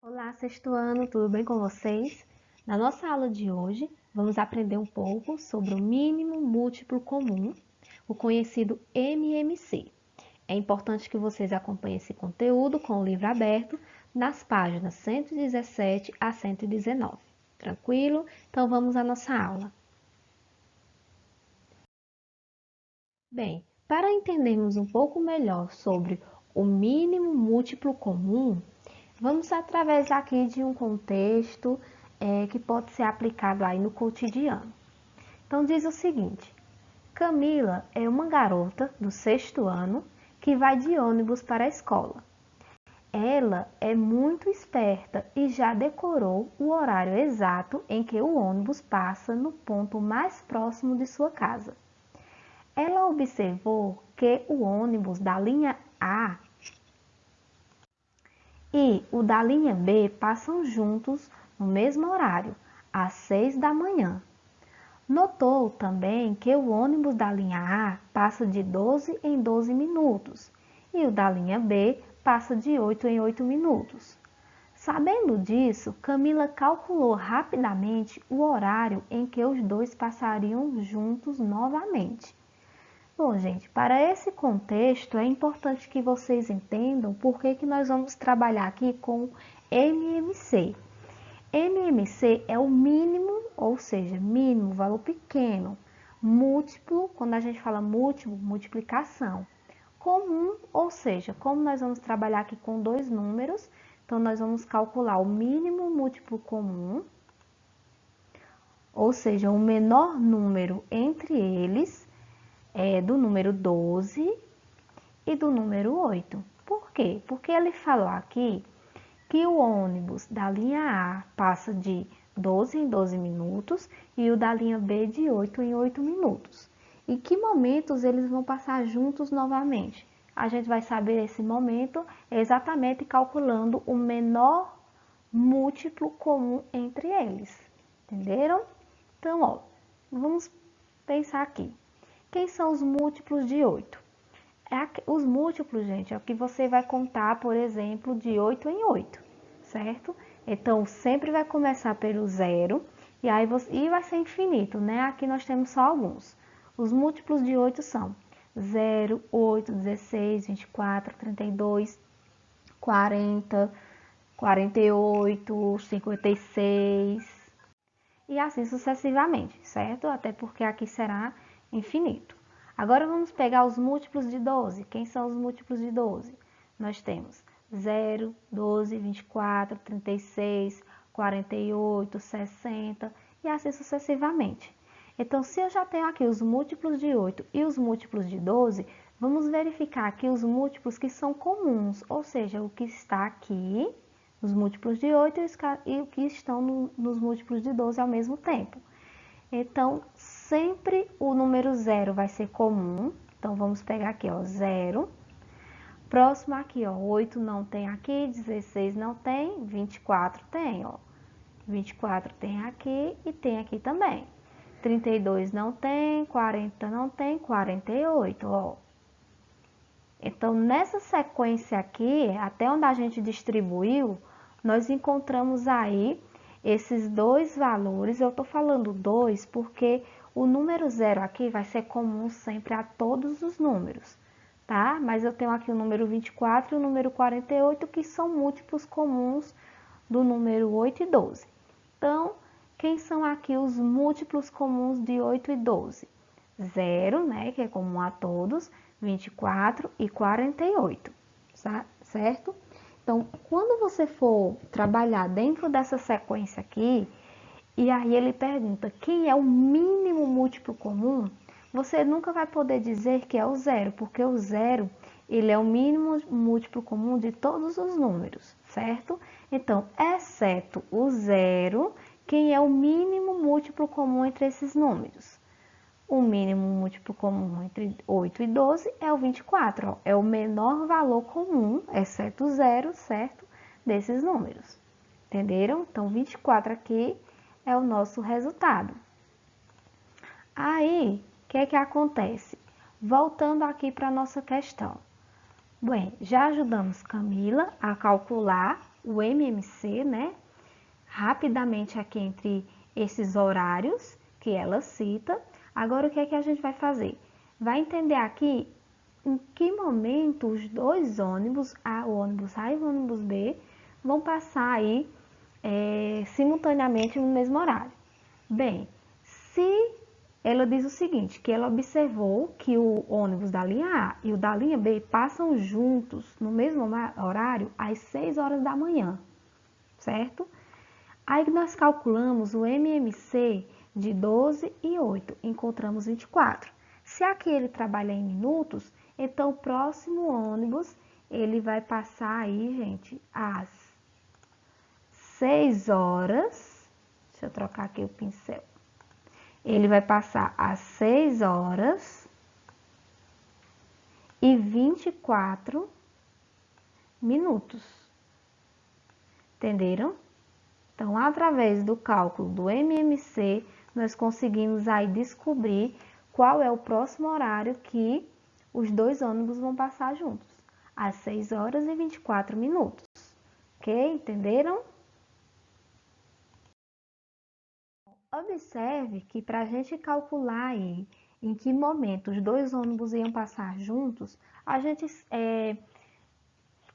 Olá, sexto ano, tudo bem com vocês? Na nossa aula de hoje, vamos aprender um pouco sobre o mínimo múltiplo comum, o conhecido MMC. É importante que vocês acompanhem esse conteúdo com o livro aberto nas páginas 117 a 119. Tranquilo? Então vamos à nossa aula. Bem, para entendermos um pouco melhor sobre o mínimo múltiplo comum, vamos através aqui de um contexto que pode ser aplicado aí no cotidiano. Então diz o seguinte: Camila é uma garota do sexto ano que vai de ônibus para a escola. Ela é muito esperta e já decorou o horário exato em que o ônibus passa no ponto mais próximo de sua casa. Ela observou que o ônibus da linha A e o da linha B passam juntos no mesmo horário, às 6 da manhã. Notou também que o ônibus da linha A passa de 12 em 12 minutos e o da linha B passa de 8 em 8 minutos. Sabendo disso, Camila calculou rapidamente o horário em que os dois passariam juntos novamente. Bom, gente, para esse contexto é importante que vocês entendam por que nós vamos trabalhar aqui com MMC. MMC é o mínimo, ou seja, mínimo, valor pequeno, múltiplo, quando a gente fala múltiplo, multiplicação. Comum, ou seja, como nós vamos trabalhar aqui com dois números, então nós vamos calcular o mínimo múltiplo comum, ou seja, o menor número entre eles, do número 12 e do número 8. Por quê? Porque ele falou aqui que o ônibus da linha A passa de 12 em 12 minutos e o da linha B de 8 em 8 minutos. E que momentos eles vão passar juntos novamente? A gente vai saber esse momento exatamente calculando o menor múltiplo comum entre eles. Entenderam? Então, ó, vamos pensar aqui. Quem são os múltiplos de 8? Os múltiplos, gente, é o que você vai contar, por exemplo, de 8 em 8, certo? Então, sempre vai começar pelo zero e vai ser infinito, né? Aqui nós temos só alguns. Os múltiplos de 8 são 0, 8, 16, 24, 32, 40, 48, 56 e assim sucessivamente, certo? Até porque aqui será infinito. Agora vamos pegar os múltiplos de 12. Quem são os múltiplos de 12? Nós temos 0, 12, 24, 36, 48, 60 e assim sucessivamente. Então, se eu já tenho aqui os múltiplos de 8 e os múltiplos de 12, vamos verificar aqui os múltiplos que são comuns, ou seja, o que está aqui nos múltiplos de 8 e o que estão nos múltiplos de 12 ao mesmo tempo. Então, sempre o número 0 vai ser comum. Então, vamos pegar aqui, ó, 0. Próximo aqui, ó, 8 não tem aqui, 16 não tem, 24 tem, ó. 24 tem aqui e tem aqui também. 32 não tem, 40 não tem, 48, ó. Então, nessa sequência aqui, até onde a gente distribuiu, nós encontramos aí esses dois valores. Eu estou falando 2 porque o número 0 aqui vai ser comum sempre a todos os números, tá? Mas eu tenho aqui o número 24 e o número 48, que são múltiplos comuns do número 8 e 12. Então, quem são aqui os múltiplos comuns de 8 e 12? 0, né, que é comum a todos, 24 e 48, certo? Então, quando você for trabalhar dentro dessa sequência aqui, e aí ele pergunta quem é o mínimo múltiplo comum, você nunca vai poder dizer que é o 0, porque o 0, ele é o mínimo múltiplo comum de todos os números, certo? Então, exceto o 0, quem é o mínimo múltiplo comum entre esses números? O mínimo múltiplo comum entre 8 e 12 é o 24, ó, é o menor valor comum, exceto o 0, certo? Desses números. Entenderam? Então, 24 aqui é o nosso resultado. Aí, o que é que acontece? Voltando aqui para a nossa questão. Bem, já ajudamos Camila a calcular o MMC, né? Rapidamente aqui entre esses horários que ela cita. Agora, o que é que a gente vai fazer? Vai entender aqui em que momento os dois ônibus, o ônibus A e o ônibus B, vão passar aí simultaneamente no mesmo horário. Bem, se ela diz o seguinte, que ela observou que o ônibus da linha A e o da linha B passam juntos no mesmo horário às 6 horas da manhã, certo? Aí nós calculamos o MMC de 12 e 8, encontramos 24. Se aqui ele trabalha em minutos, então o próximo ônibus, ele vai passar aí, gente, às 6 horas, deixa eu trocar aqui o pincel. Ele vai passar às 6 horas e 24 minutos. Entenderam? Então, através do cálculo do MMC, nós conseguimos aí descobrir qual é o próximo horário que os dois ônibus vão passar juntos. Às 6 horas e 24 minutos. Ok? Entenderam? Observe que para a gente calcular aí em que momento os dois ônibus iam passar juntos, a gente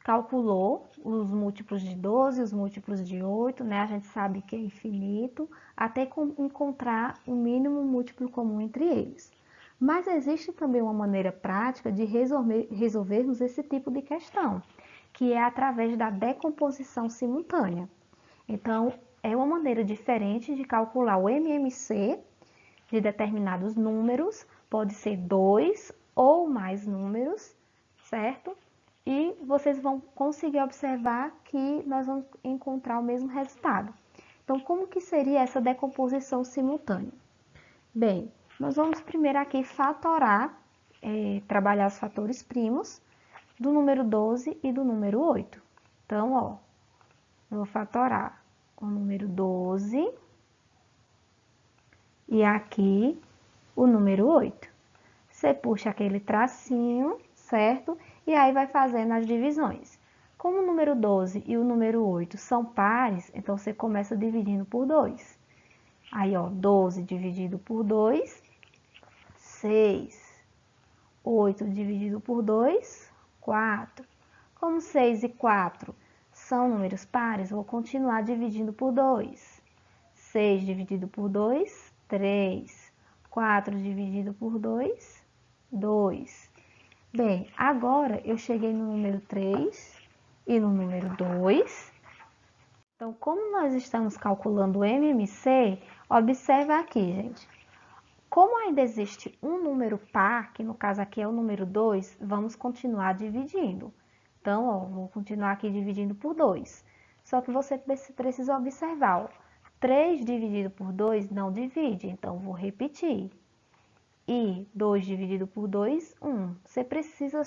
calculou os múltiplos de 12, os múltiplos de 8, né? A gente sabe que é infinito, até encontrar o mínimo múltiplo comum entre eles. Mas existe também uma maneira prática de resolvermos esse tipo de questão, que é através da decomposição simultânea. Então, é uma maneira diferente de calcular o MMC de determinados números, pode ser 2 ou mais números, certo? E vocês vão conseguir observar que nós vamos encontrar o mesmo resultado. Então, como que seria essa decomposição simultânea? Bem, nós vamos primeiro aqui fatorar, trabalhar os fatores primos do número 12 e do número 8. Então, ó, eu vou fatorar o número 12 e aqui o número 8. Você puxa aquele tracinho, certo? E aí vai fazendo as divisões. Como o número 12 e o número 8 são pares, então você começa dividindo por 2. Aí, ó, 12 dividido por 2, 6. 8 dividido por 2, 4. Como 6 e 4 são números pares, vou continuar dividindo por 2. 6 dividido por 2, 3. 4 dividido por 2, 2. Bem, agora eu cheguei no número 3 e no número 2. Então, como nós estamos calculando o MMC, observa aqui, gente. Como ainda existe um número par, que no caso aqui é o número 2, vamos continuar dividindo. Então, ó, vou continuar aqui dividindo por 2. Só que você precisa observar, ó, 3 dividido por 2 não divide, então vou repetir. E 2 dividido por 2, 1. Você precisa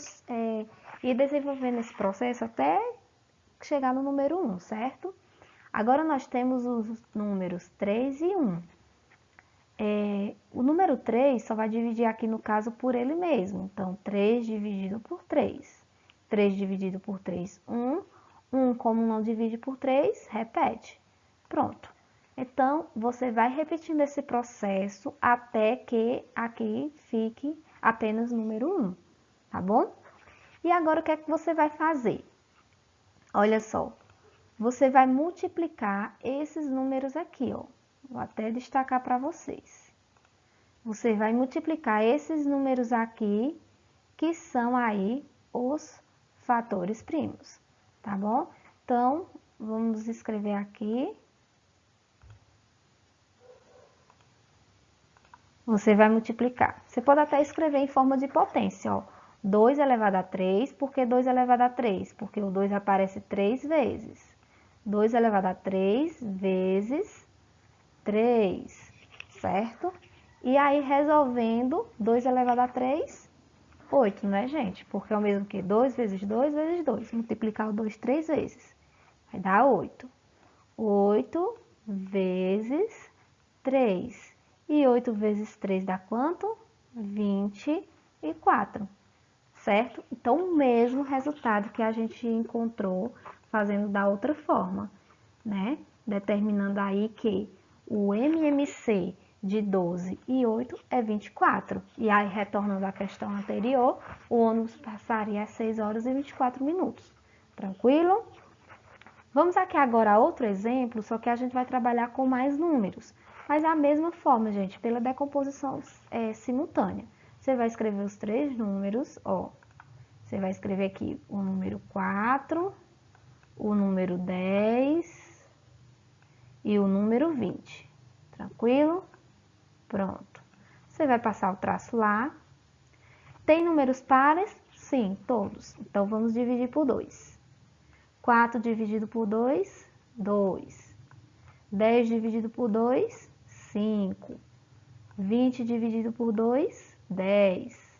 ir desenvolvendo esse processo até chegar no número 1, certo? Agora nós temos os números 3 e 1. O número 3 só vai dividir aqui no caso por ele mesmo. Então, 3 dividido por 3. 3 dividido por 3, 1. 1, como não divide por 3, repete. Pronto. Então, você vai repetindo esse processo até que aqui fique apenas o número 1, tá bom? E agora, o que é que você vai fazer? Olha só, você vai multiplicar esses números aqui, ó. Vou até destacar para vocês. Você vai multiplicar esses números aqui, que são aí os fatores primos, tá bom? Então, vamos escrever aqui. Você vai multiplicar. Você pode até escrever em forma de potência, ó. 2 elevado a 3, por que 2 elevado a 3? Porque o 2 aparece 3 vezes. 2 elevado a 3 vezes 3, certo? E aí, resolvendo, 2 elevado a 3, 8, né, gente? Porque é o mesmo que 2 vezes 2 vezes 2. Multiplicar o 2 3 vezes. Vai dar 8. 8 vezes 3. E 8 vezes 3 dá quanto? 24, certo? Então, o mesmo resultado que a gente encontrou fazendo da outra forma, né? Determinando aí que o MMC de 12 e 8 é 24. E aí, retornando à questão anterior, o ônibus passaria às 6 horas e 24 minutos. Tranquilo? Vamos aqui agora a outro exemplo, só que a gente vai trabalhar com mais números. Mas da mesma forma, gente, pela decomposição simultânea. Você vai escrever os três números, ó. Você vai escrever aqui o número 4, o número 10 e o número 20. Tranquilo? Pronto. Você vai passar o traço lá. Tem números pares? Sim, todos. Então, vamos dividir por 2. 4 dividido por 2, 2. 10 dividido por 2, 5. 20 dividido por 2, 10.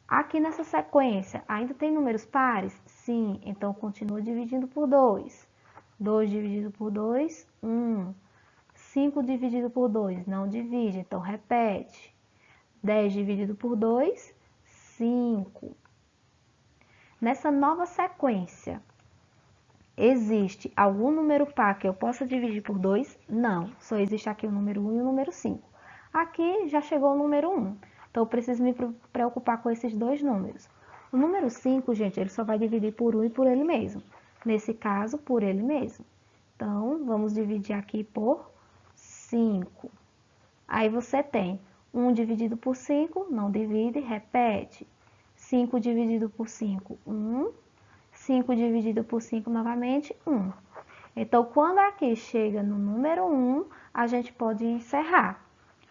Aqui nessa sequência, ainda tem números pares? Sim, então continua dividindo por 2. 2 dividido por 2, 1. 5 dividido por 2, não divide, então repete. 10 dividido por 2, 5. Nessa nova sequência, existe algum número par que eu possa dividir por 2? Não, só existe aqui o número 1 e o número 5. Aqui já chegou o número 1, então eu preciso me preocupar com esses dois números. O número 5, gente, ele só vai dividir por 1 e por ele mesmo. Nesse caso, por ele mesmo. Então, vamos dividir aqui por 5. Aí você tem 1 dividido por 5, não divide, repete. 5 dividido por 5, 1. 5 dividido por 5 novamente, 1. Então, quando aqui chega no número 1, a gente pode encerrar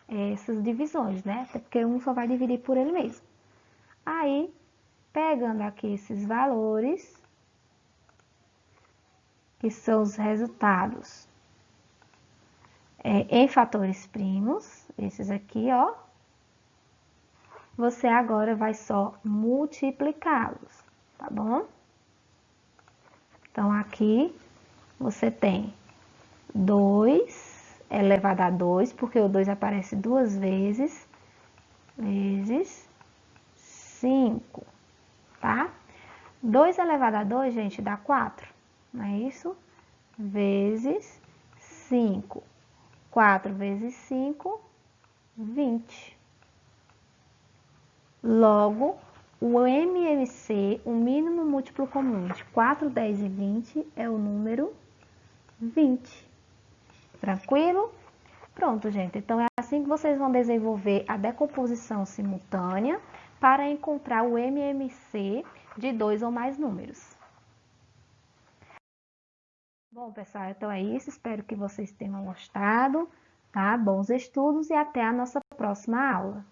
essas divisões, né? Até porque 1 só vai dividir por ele mesmo. Aí, pegando aqui esses valores, que são os resultados em fatores primos, esses aqui, ó, você agora vai só multiplicá-los, tá bom? Então, aqui você tem 2 elevado a 2, porque o 2 aparece duas vezes 5, tá? 2 elevado a 2, gente, dá 4, não é isso? Vezes 5. 4 vezes 5, 20. Logo, o MMC, o mínimo múltiplo comum de 4, 10 e 20 é o número 20. Tranquilo? Pronto, gente. Então, é assim que vocês vão desenvolver a decomposição simultânea para encontrar o MMC de 2 ou mais números. Bom, pessoal, então é isso. Espero que vocês tenham gostado, tá? Bons estudos e até a nossa próxima aula.